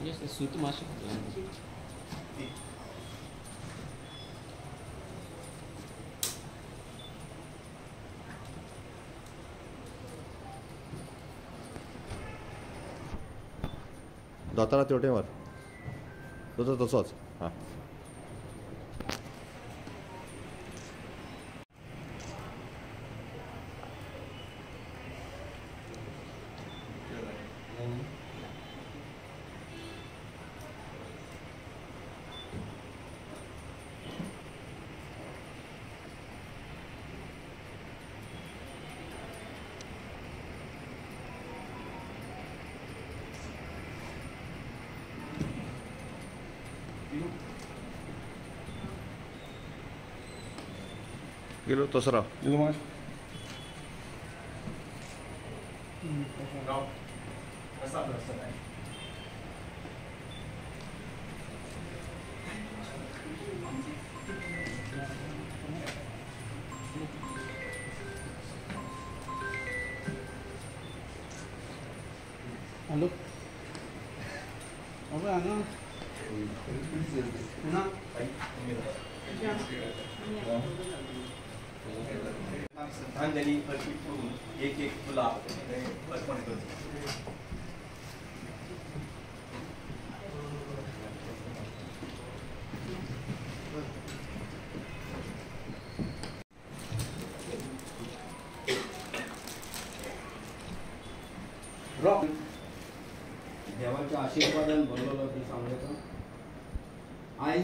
Yes, the suit masuk. दोतारा तेवटेवर तो तसोच हां गेलो तसरा Halo. Apa ano? Na? श्रद्धांजलि अर्पित करून एक गुलाब अर्पण करतो. देवाच्या आशीर्वादान भरलेलो ती सांगता. आज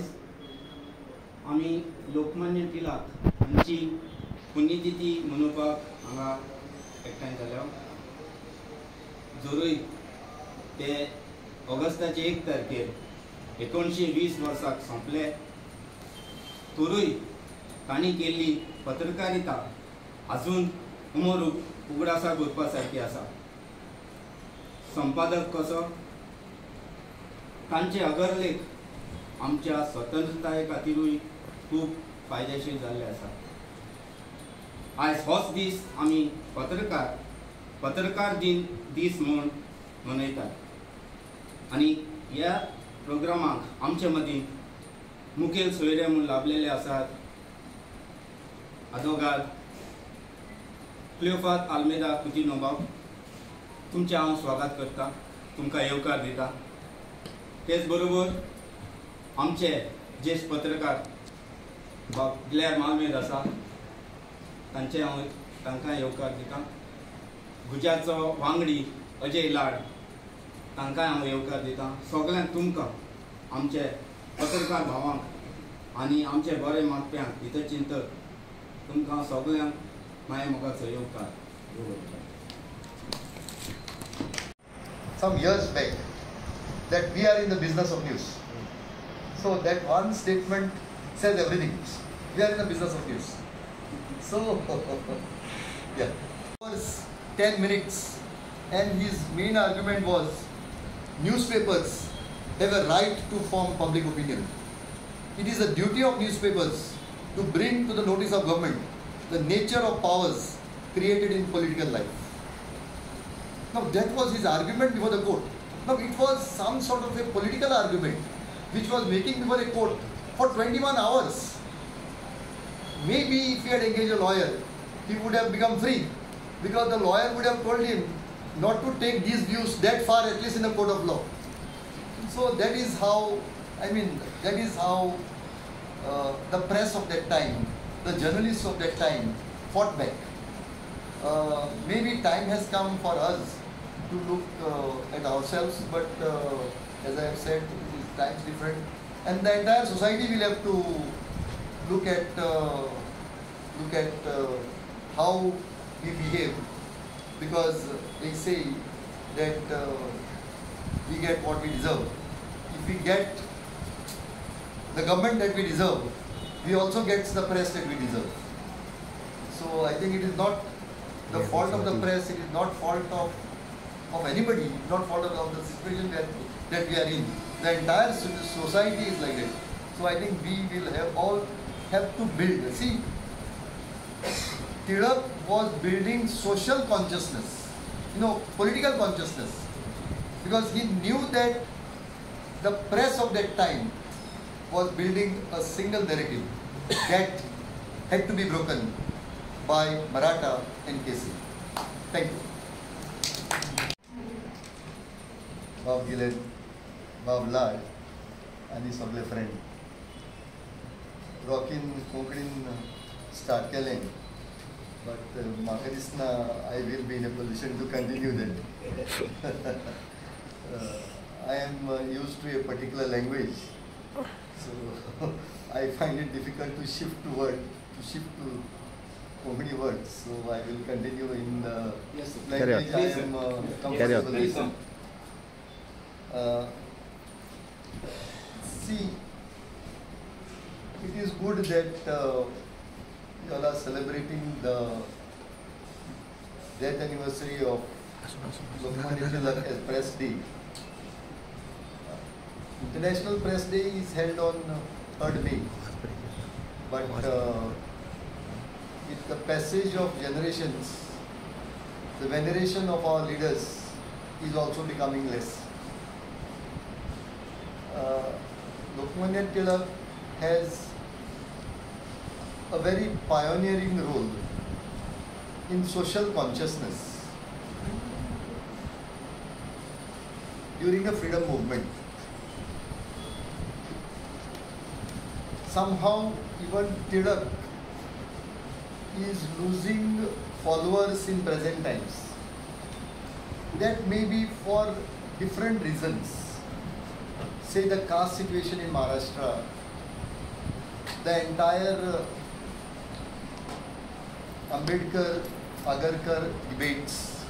आम्ही लोकमान्य टिळक हांची पुण्यतिथी मनोवपाक हांगा एकठांय जाल्या. जरूय ते ऑगस्टाचे 1 तारखेर 1920 वर्साक सोंपले, तरूय तांणी केल्ली पत्रकारिता अजून उमर उगडासाक उरपा सारकी आसा. संपादक कसो तांचे अगरलेख आमच्या स्वतंत्रताये खातीरूय खूब फायदेशीर जाल्ले आसा. आज होच दीस आमी पत्रकार दीस म्हूण मनयतात आनी ह्या प्रोग्रामाक आमचे मदीं मुखेल सोयरे म्हूण लाभलेले आसात. आदोगाद क्लियोफात आल्मेदा कुतिनोबाव, तुमचे हांव स्वागत करता, तुमकां येवकार दिता. तेच बरोबर आमचे ज्येश्ठ पत्रकार ग्लॅर मालमेद आसा, तांकां येवकार दिता. गुजाचो वांगडी अजय लाड, तांकांय हांव येवकार दिता. सगळ्यांक तुमकां आमचे पत्रकार भावांक आनी आमचे बरे मागप्यांक हितचिंतक तुमकां सगळ्यांक माये मोगाचो येवकार. Some years back that we are in the business of news. So that one statement says everything. We are in the business of news. So yeah, it was 10 minutes and his main argument was newspapers have a right to form public opinion. It is the duty of newspapers to bring to the notice of government the nature of powers created in political life. Now that was his argument before the court. Now it was some sort of a political argument which was making before a court for 21 hours. Maybe if he had engaged a lawyer, he would have become free, because the lawyer would have told him not to take these views that far, at least in a court of law. So that is how, the press of that time, the journalists of that time fought back. Maybe time has come for us to look at ourselves, but as I have said, times different, and the entire society will have to look at how we behave, because they say that we get what we deserve. If we get the government that we deserve, we also get the press that we deserve. So I think it is not the fault of the press, it is not fault of anybody, it is not fault of the situation that we are in. The entire society is like that. So I think we will have to build. See, Tilak was building social consciousness, political consciousness, because he knew that the press of that time was building a single narrative that had to be broken by Maratha and Kesari. Thank you. Bob Gillen, Bob Lad, आणि सगळे friend रॉकीन कोंकणीन start केलें but म्हाका दिसना I will be in a position to continue that I am used to a particular language, so I find it difficult to shift to Konkani words. So I will continue in the language I am comfortable with. See, it is good that you all are celebrating the death anniversary of Lokmany Tilak as Press Day. International Press Day is held on 3rd May, but with the passage of generations, the veneration of our leaders is also becoming less. Lokmany Tilak has a very pioneering role in social consciousness during the freedom movement. Somehow even Tilak is losing followers in present times. That may be for different reasons. Say the caste situation in Maharashtra, the entire Ambedkar-Agarkar debates,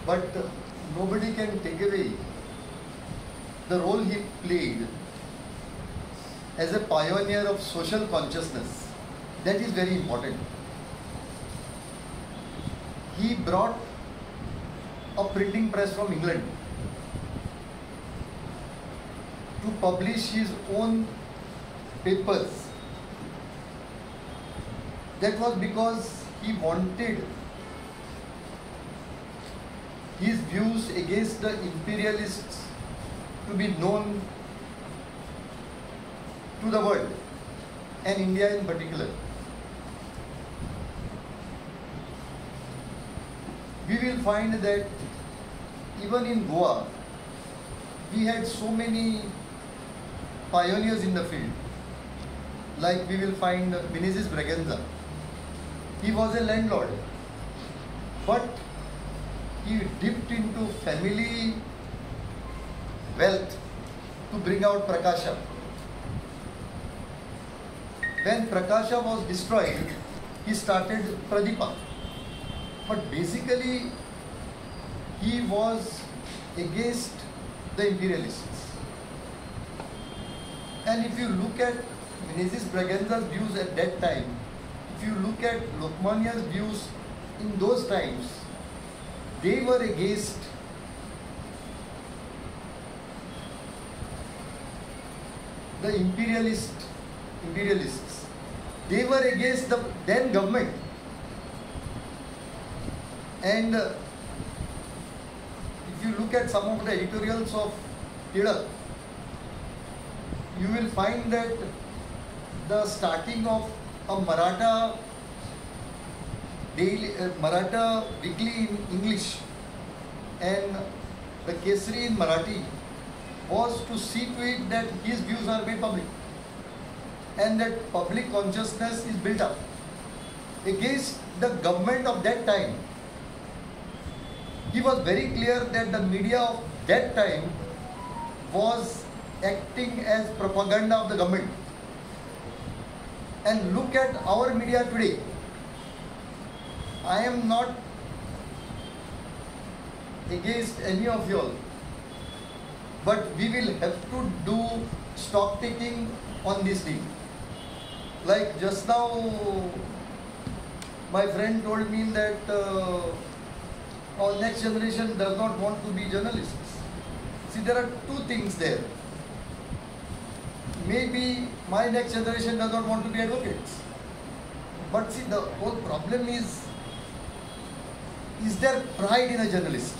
but nobody can take away the role he played as a pioneer of social consciousness. That is very important. He brought a printing press from England to publish his own papers. That was because he wanted his views against the imperialists to be known to the world, and India in particular. We will find that even in Goa, we had so many pioneers in the field. Like we will find Menezes Braganza. He was a landlord, but he dipped into family wealth to bring out Prakasha. When Prakasha was destroyed, he started Pradipa. But basically, he was against the imperialists. And if you look at Menezes Braganza's views at that time, if you look at Lokmanya's views in those times, they were against the imperialists. They were against the then government. And if you look at some of the editorials of Tilak, you will find that the starting of a Maratha daily, Maratha weekly in English and the Kesari in Marathi was to see to it that his views are made public and that public consciousness is built up against the government of that time. He was very clear that the media of that time was acting as propaganda of the government. And look at our media today. I am not against any of you all, but we will have to do stock taking on this thing. Like just now, my friend told me that our next generation does not want to be journalists. See, there are two things there. Maybe my next generation does not want to be advocates. But see, the whole problem is there pride in a journalist?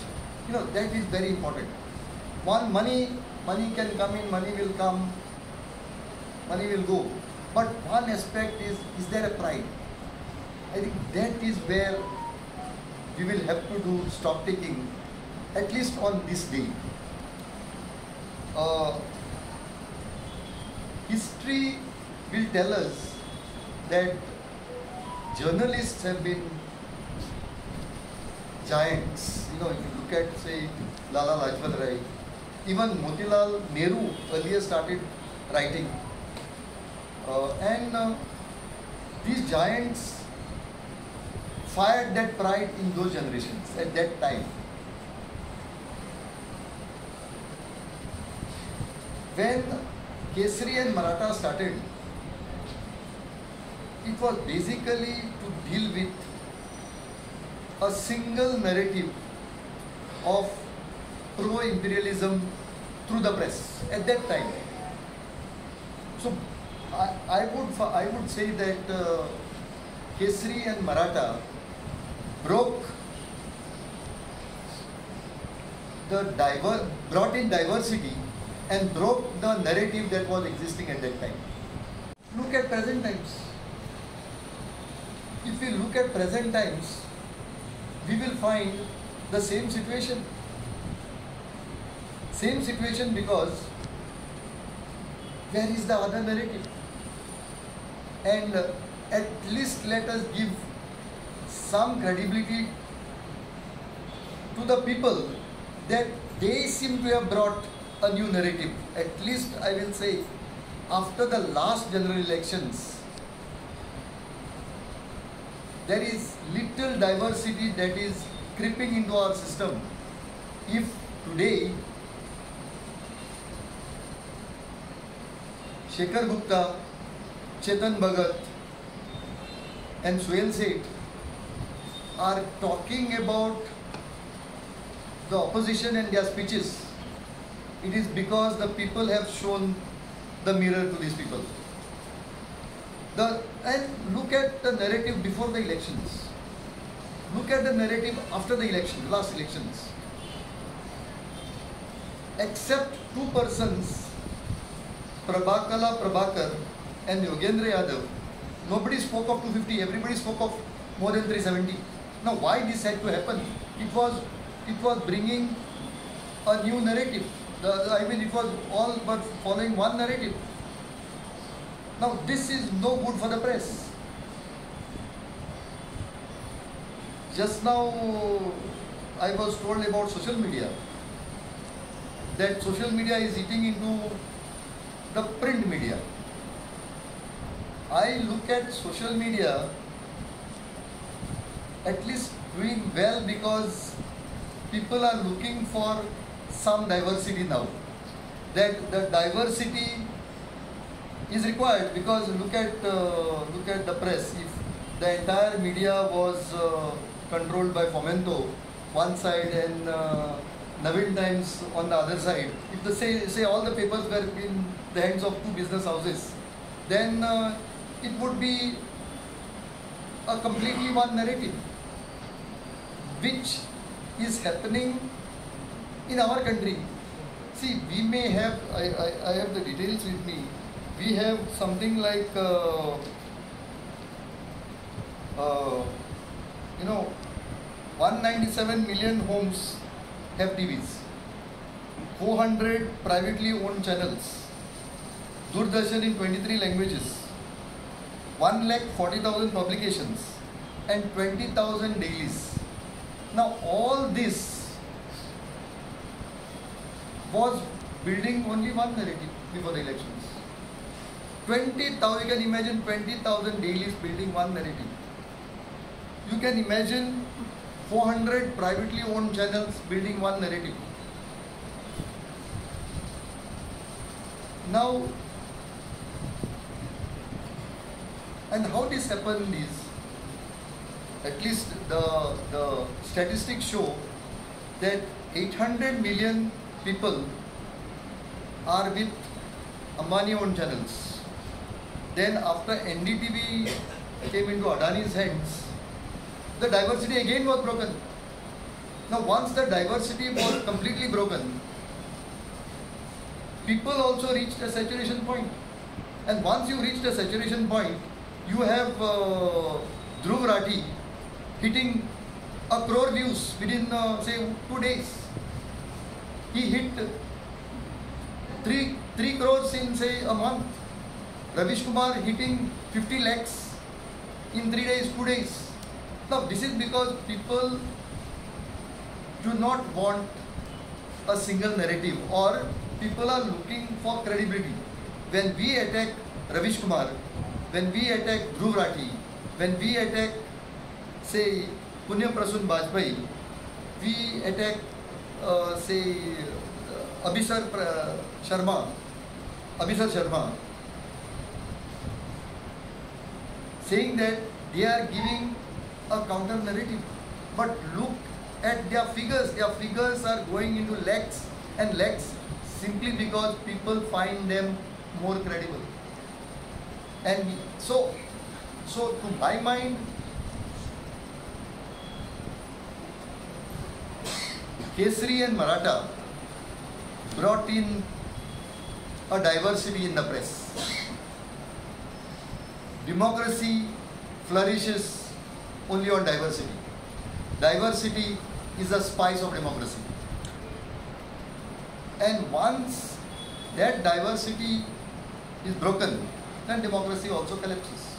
You know, that is very important. One, money money can come in, money will come, money will go. But one aspect is there a pride? I think that is where we will have to do stock taking, at least on this day. History will tell us that journalists have been giants. You know, if you look at, say, Lala Lajpat Rai, even Motilal Nehru earlier started writing. And these giants fired that pride in those generations at that time. When Kesari and Maratha started, it was basically to deal with a single narrative of pro-imperialism through the press at that time. So I would say that Kesari and Maratha brought in diversity and broke the narrative that was existing at that time. Look at present times. If we look at present times, we will find the same situation. Same situation because where is the other narrative? And at least let us give some credibility to the people that they seem to have brought a new narrative. At least I will say, after the last general elections, there is little diversity that is creeping into our system. If today Shekhar Gupta, Chetan Bhagat and Suhail Seth are talking about the opposition and their speeches, it is because the people have shown the mirror to these people. And look at the narrative before the elections. Look at the narrative after the election, last elections. Except two persons, Prabhakar and Yogendra Yadav, nobody spoke of 250, everybody spoke of more than 370. Now why this had to happen? It was bringing a new narrative. It was all but following one narrative. Now this is no good for the press. Just now I was told about social media, that social media is eating into the print media. I look at social media at least doing well because people are looking for some diversity now. That the diversity is required because look at the press. If the entire media was controlled by Fomento one side and Navin Times on the other side, if the say all the papers were in the hands of two business houses, then it would be a completely one narrative, which is happening in our country. See, we may have, I have the details with me, we have something like 197 million homes have TVs, 400 privately owned channels, Doordarshan in 23 languages, 1,40,000 publications and 20,000 dailies. Now all this was building only one narrative before the elections. 20,000, you can imagine 20,000 dailies building one narrative. You can imagine 400 privately owned channels building one narrative. Now, and how this happened is, at least the statistics show that 800 million people are with Ambani owned channels. Then after NDTV came into Adani's hands, the diversity again was broken. Now once the diversity was completely broken, people also reached a saturation point. And once you reach the saturation point, you have Dhruv Rathi hitting 1 crore views within say 2 days. He hit 3 crores in say a month. Ravish Kumar hitting 50 lakhs in 3 days, 2 days. Now this is because people do not want a single narrative, or people are looking for credibility. When we attack Ravish Kumar, when we attack Dhruv Rathi, when we attack say Punya Prasun Bajpai, we attack say Abhisar Sharma, saying that they are giving a counter narrative. But look at their figures. Their figures are going into lakhs and lakhs simply because people find them more credible. And so to my mind, Kesari and Maratha brought in a diversity in the press. Democracy flourishes only on diversity. Diversity is the spice of democracy. And once that diversity is broken, then democracy also collapses.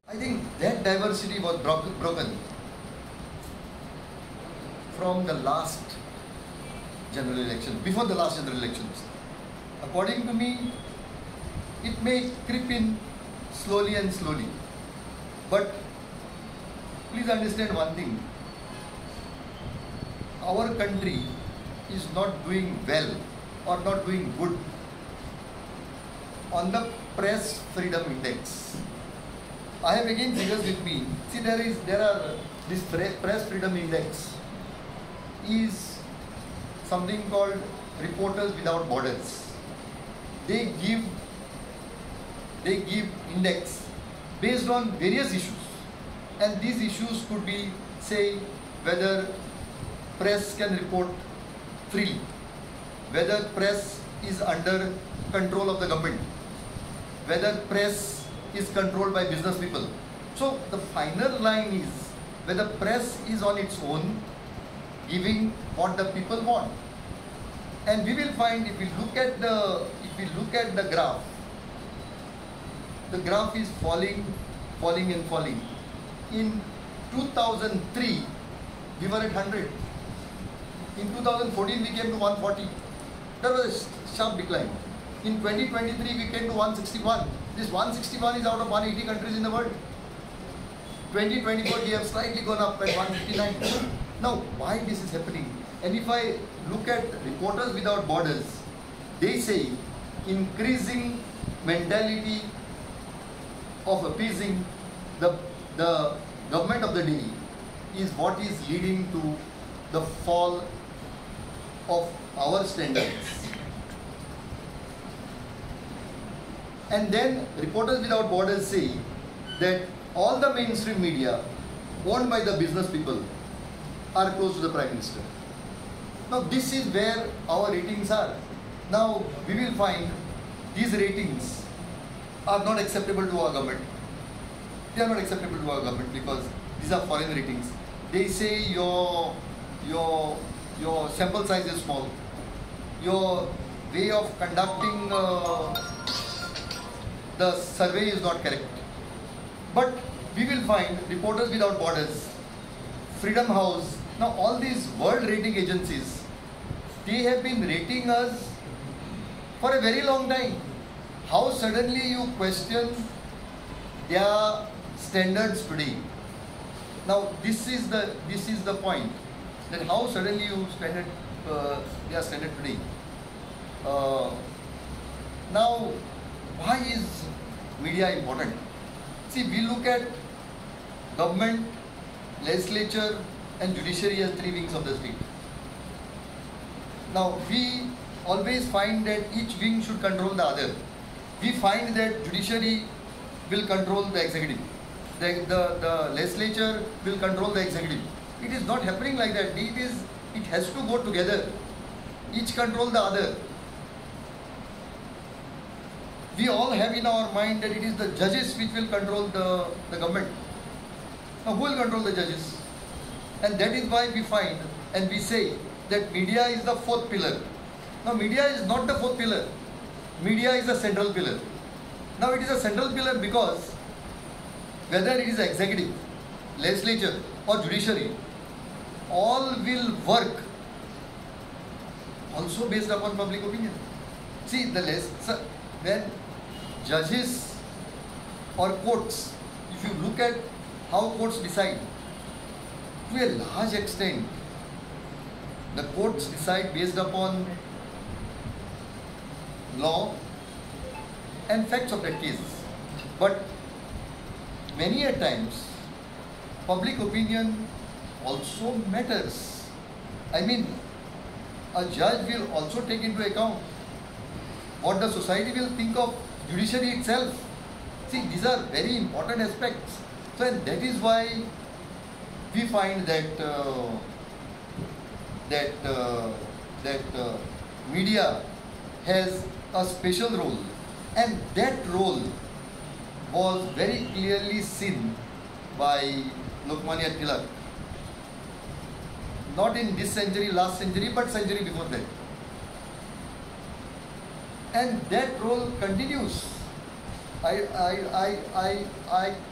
I think that diversity was broken from the last general election, before the last general elections. According to me, it may creep in slowly and slowly. But please understand one thing. Our country is not doing well or not doing good on the press freedom index. I have again figures with me. See, this press freedom index is something called Reporters Without Borders. They give index based on various issues, and these issues could be, say, whether press can report freely, whether press is under control of the government, whether press is controlled by business people. So the final line is whether press is on its own giving what the people want. And we will find, if we look at the graph is falling and falling. In 2003 we were at 100. In 2014 we came to 140. There was a sharp decline. In 2023 we came to 161. This 161 is out of 180 countries in the world. 2024 we have slightly gone up at 159. Now why this is happening? And if I look at Reporters Without Borders, they say increasing mentality of appeasing the government of the day is what is leading to the fall of our standards. And then Reporters Without Borders say that all the mainstream media owned by the business people are close to the Prime Minister. Now this is where our ratings are. Now we will find these ratings are not acceptable to our government. They are not acceptable to our government because these are foreign ratings. They say your sample size is small. Your way of conducting the survey is not correct. But we will find Reporters Without Borders, Freedom House, now all these world rating agencies, they have been rating us for a very long time. How suddenly you question their standards today? Now this is the point, that how suddenly you their standard today. Now why is media important? See, we look at government, legislature and judiciary as three wings of the state. Now we always find that each wing should control the other. We find that judiciary will control the executive. The legislature will control the executive. It is not happening like that. It has to go together. Each control the other. we all have in our mind that it is the judges which will control the government. Now, who will control the judges? And that is why we find and we say that media is the fourth pillar. Now, media is not the fourth pillar. Media is the central pillar. Now, it is a central pillar because whether it is executive, legislature or judiciary, all will work also based upon public opinion. See, when judges or courts, if you look at how courts decide, to a large extent, the courts decide based upon law and facts of that case. But many a times, public opinion also matters. I mean, a judge will also take into account what the society will think of judiciary itself. See, these are very important aspects. So, and that is why we find that media has a special role, and that role was very clearly seen by Lokmany Tilak. Not in this century, last century, but century before that. And that role continues. I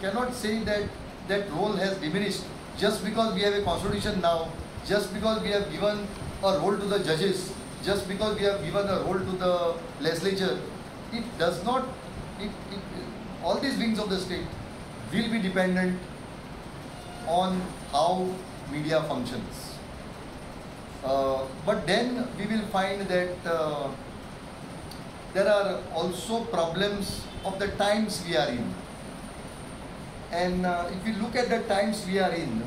cannot say that that role has diminished just because we have a constitution now, just because we have given a role to the judges, just because we have given a role to the legislature. It does not, all these wings of the state will be dependent on how media functions. But then we will find that there are also problems of the times we are in. And if we look at the times we are in,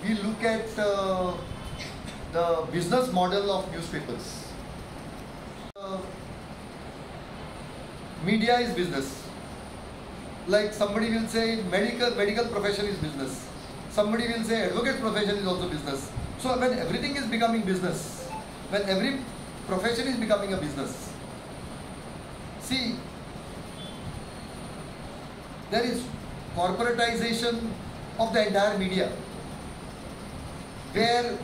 we look at the business model of newspapers. Media is business. Like somebody will say medical profession is business. Somebody will say advocate profession is also business. So when everything is becoming business, when every profession is becoming a business, see, there is corporatization of the entire media, where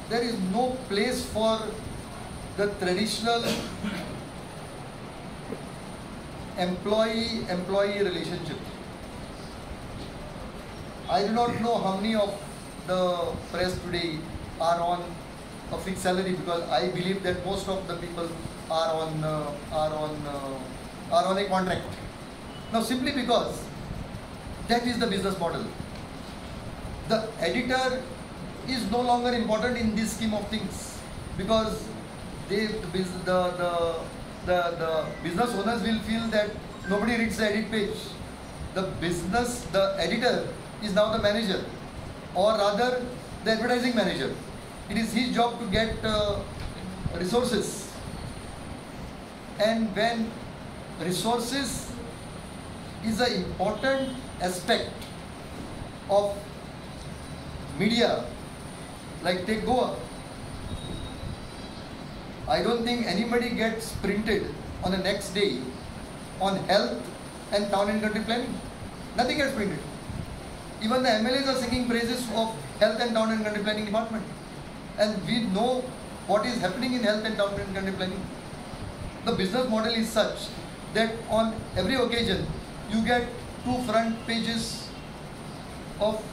there is no place for the traditional employee relationship. I do not know how many of the press today are on a fixed salary, because I believe that most of the people are on a contract. Now, simply because that is the business model. The editor is no longer important in this scheme of things, because the business owners will feel that nobody reads the edit page. The editor is now the manager, or rather the advertising manager. It is his job to get resources. And when resources is an important aspect of media, like take Goa, I don't think anybody gets printed on the next day on health and town and country planning. Nothing gets printed. Even the MLAs are singing praises of health and town and country planning department. And we know what is happening in health and town and country planning. The business model is such that on every occasion you get 2 front pages of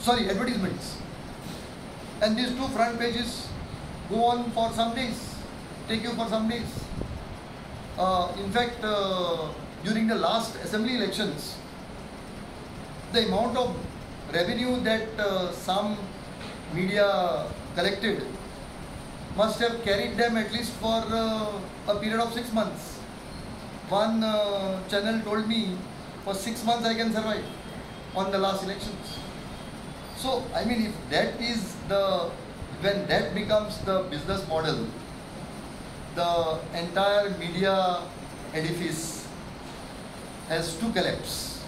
advertisements. And these 2 front pages go on for some days, take you for some days. In fact, during the last assembly elections, the amount of revenue that some media collected must have carried them at least for a period of 6 months. One channel told me for 6 months I can survive on the last elections. So, I mean, if that is when that becomes the business model, the entire media edifice has to collapse.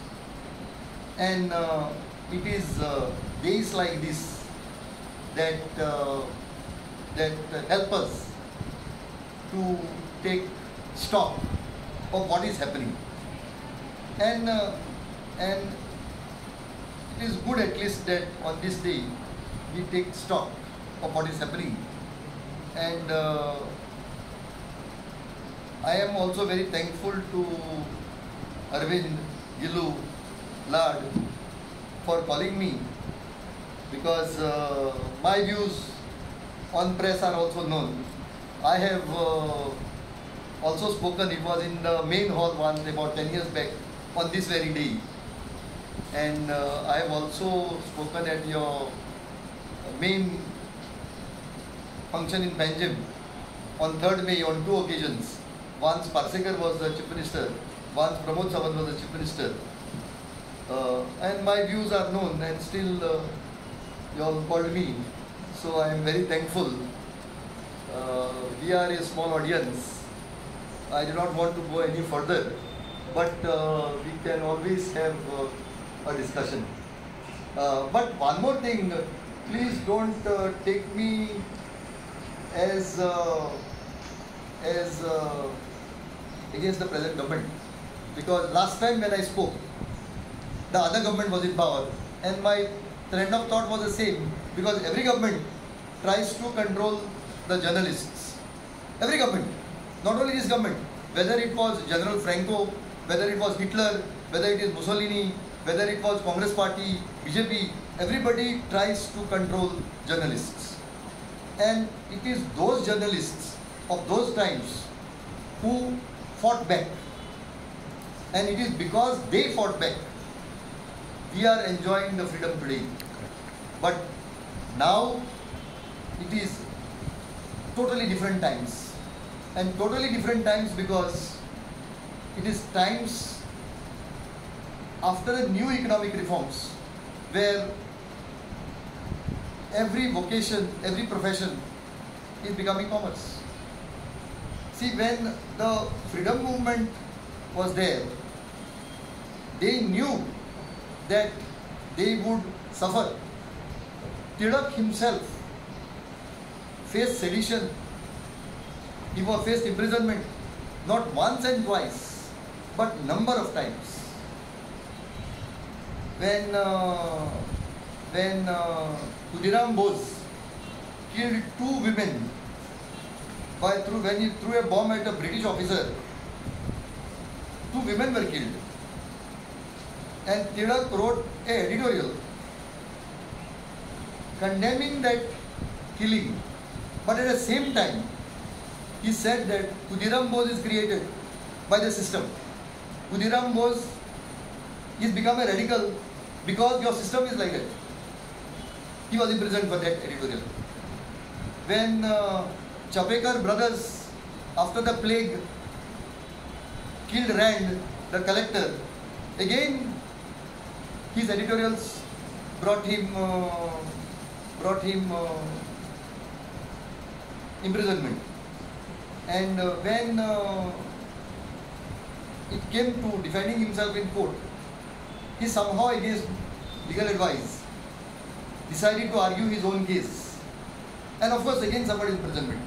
And it is days like this that help us to take stock of what is happening, and it is good at least that on this day we take stock of what is happening. And I am also very thankful to Arvind, Gilu, Lad for calling me, because my views on press are also known. I have also spoken, it was in the main hall once about 10 years back on this very day. And I have also spoken at your main function in Panjim on 3rd May on 2 occasions. Once Parsekar was the Chief Minister, once Pramod Sawant was the Chief Minister. And my views are known, and still you all called me. So I am very thankful. We are a small audience. I do not want to go any further, but we can always have a discussion. But one more thing, please don't take me as against the present government, because last time when I spoke, the other government was in power, and my trend of thought was the same, because every government tries to control the journalists. Every government, not only this government, whether it was General Franco, whether it was Hitler, whether it is Mussolini, whether it was Congress Party, BJP, everybody tries to control journalists. And it is those journalists of those times who fought back. And it is because they fought back, we are enjoying the freedom today. But now it is totally different times. And totally different times because it is times after a new economic reforms where every vocation, every profession is becoming commerce. See, when the freedom movement was there, they knew that they would suffer. Tilak himself faced sedition, he was faced imprisonment, not once and twice, but number of times. When Khudiram Bose killed 2 women when he threw a bomb at a British officer, 2 women were killed. And Tilak wrote an editorial condemning that killing. But at the same time, he said that Khudiram Bose is created by the system. Khudiram Bose is become a radical because your system is like that. He was imprisoned for that editorial. When Chapekar brothers, after the plague, killed Rand, the collector, again his editorials brought him imprisonment. And when it came to defending himself in court, he somehow, against legal advice, decided to argue his own case, and of course again suffered imprisonment.